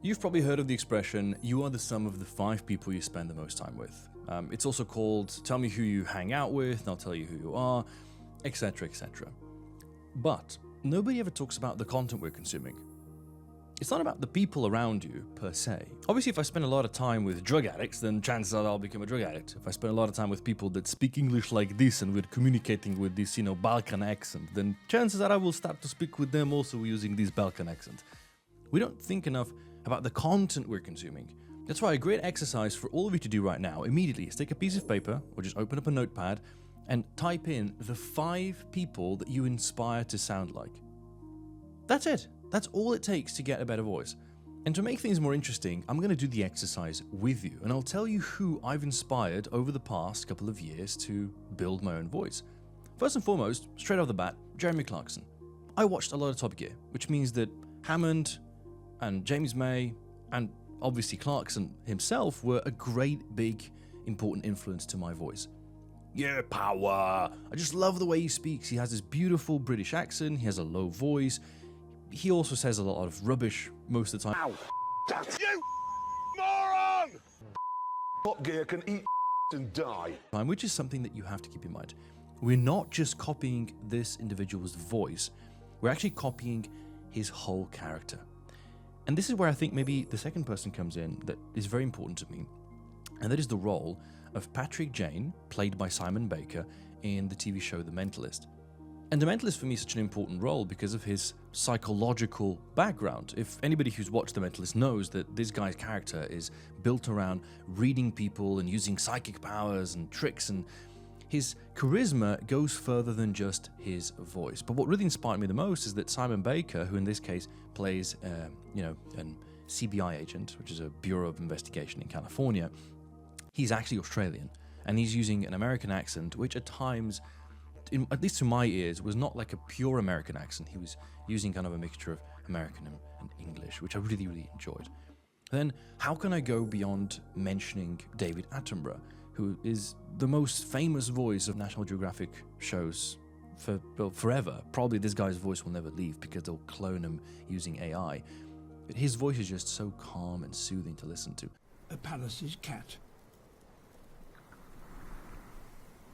You've probably heard of the expression, you are the sum of the 5 people you spend the most time with. It's also called, tell me who you hang out with, and I'll tell you who you are, etc, etc. But nobody ever talks about the content we're consuming. It's not about the people around you, per se. Obviously, if I spend a lot of time with drug addicts, then chances are I'll become a drug addict. If I spend a lot of time with people that speak English like this and we're communicating with this, Balkan accent, then chances are I will start to speak with them also using this Balkan accent. We don't think enough about the content we're consuming. That's why a great exercise for all of you to do right now immediately is take a piece of paper or just open up a notepad and type in the 5 people that you inspire to sound like. That's it. That's all it takes to get a better voice. And to make things more interesting, I'm going to do the exercise with you, and I'll tell you who I've inspired over the past couple of years to build my own voice. First and foremost, straight off the bat, Jeremy Clarkson. I watched a lot of Top Gear, which means that Hammond and James May and obviously Clarkson himself were a great, big, important influence to my voice. Yeah, power! I just love the way he speaks. He has this beautiful British accent, he has a low voice. He also says a lot of rubbish most of the time. Ow! You moron! Top Gear can eat and die. Which is something that you have to keep in mind. We're not just copying this individual's voice, we're actually copying his whole character. And this is where I think maybe the second person comes in that is very important to me, and that is the role of Patrick Jane, played by Simon Baker, in the TV show The Mentalist. And The Mentalist for me is such an important role because of his psychological background. If anybody who's watched The Mentalist knows that this guy's character is built around reading people and using psychic powers and tricks, and his charisma goes further than just his voice. But what really inspired me the most is that Simon Baker, who in this case plays, an CBI agent, which is a Bureau of Investigation in California, he's actually Australian, and he's using an American accent, which at times, at least to my ears, was not like a pure American accent. He was using kind of a mixture of American and English, which I really, really enjoyed. Then, how can I go beyond mentioning David Attenborough, who is the most famous voice of National Geographic shows forever? Probably this guy's voice will never leave because they'll clone him using AI. But his voice is just so calm and soothing to listen to. A Pallas's cat.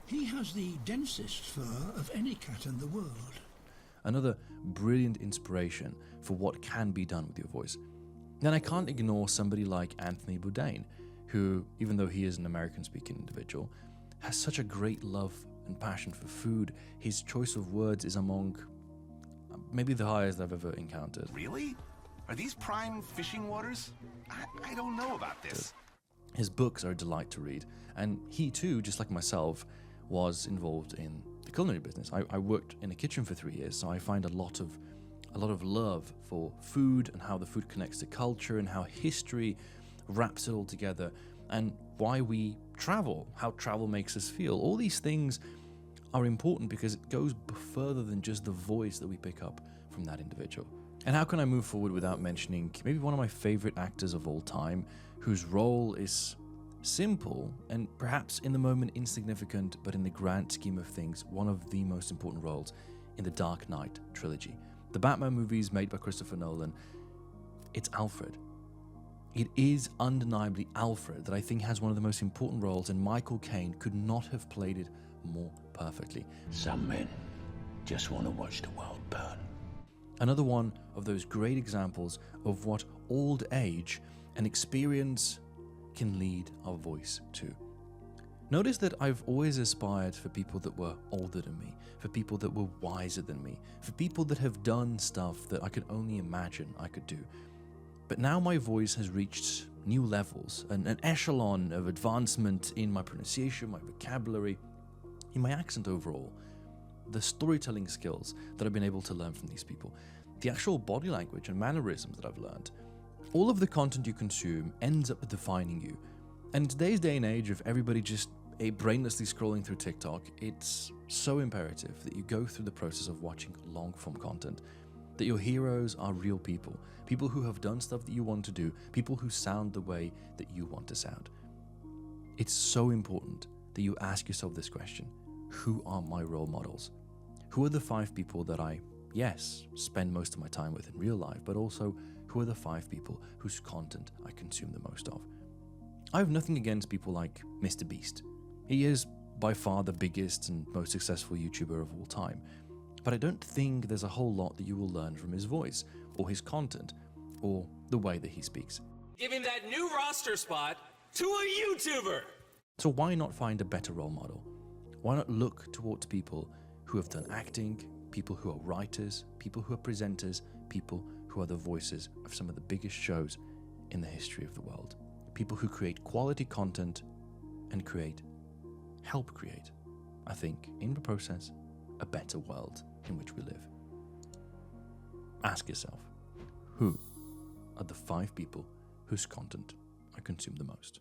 He has the densest fur of any cat in the world. Another brilliant inspiration for what can be done with your voice. Then I can't ignore somebody like Anthony Bourdain, who, even though he is an American-speaking individual, has such a great love and passion for food. His choice of words is among maybe the highest I've ever encountered. Really? Are these prime fishing waters? I don't know about this. His books are a delight to read, and he too, just like myself, was involved in the culinary business. I worked in a kitchen for 3 years, so I find a lot of love for food and how the food connects to culture and how history wraps it all together, and why we travel, how travel makes us feel. All these things are important because it goes further than just the voice that we pick up from that individual. And how can I move forward without mentioning maybe one of my favorite actors of all time, whose role is simple and perhaps in the moment insignificant, but in the grand scheme of things, one of the most important roles in the Dark Knight trilogy. The Batman movies made by Christopher Nolan, it's Alfred. It is undeniably Alfred that I think has one of the most important roles, and Michael Caine could not have played it more perfectly. Some men just want to watch the world burn. Another one of those great examples of what old age and experience can lead our voice to. Notice that I've always aspired for people that were older than me, for people that were wiser than me, for people that have done stuff that I could only imagine I could do. But now my voice has reached new levels, an echelon of advancement in my pronunciation, my vocabulary, in my accent overall, the storytelling skills that I've been able to learn from these people, the actual body language and mannerisms that I've learned. All of the content you consume ends up defining you. And in today's day and age of everybody just brainlessly scrolling through TikTok, it's so imperative that you go through the process of watching long-form content, that your heroes are real people, people who have done stuff that you want to do, people who sound the way that you want to sound. It's so important that you ask yourself this question: who are my role models? Who are the 5 people that I, yes, spend most of my time with in real life, but also who are the 5 people whose content I consume the most of. I have nothing against people like Mr. Beast. He is by far the biggest and most successful YouTuber of all time, but I don't think there's a whole lot that you will learn from his voice, or his content, or the way that he speaks. Giving that new roster spot to a YouTuber! So why not find a better role model? Why not look towards people who have done acting, people who are writers, people who are presenters, people who are the voices of some of the biggest shows in the history of the world. People who create quality content and help create, I think, in the process, a better world in which we live. Ask yourself, who are the 5 people whose content I consume the most?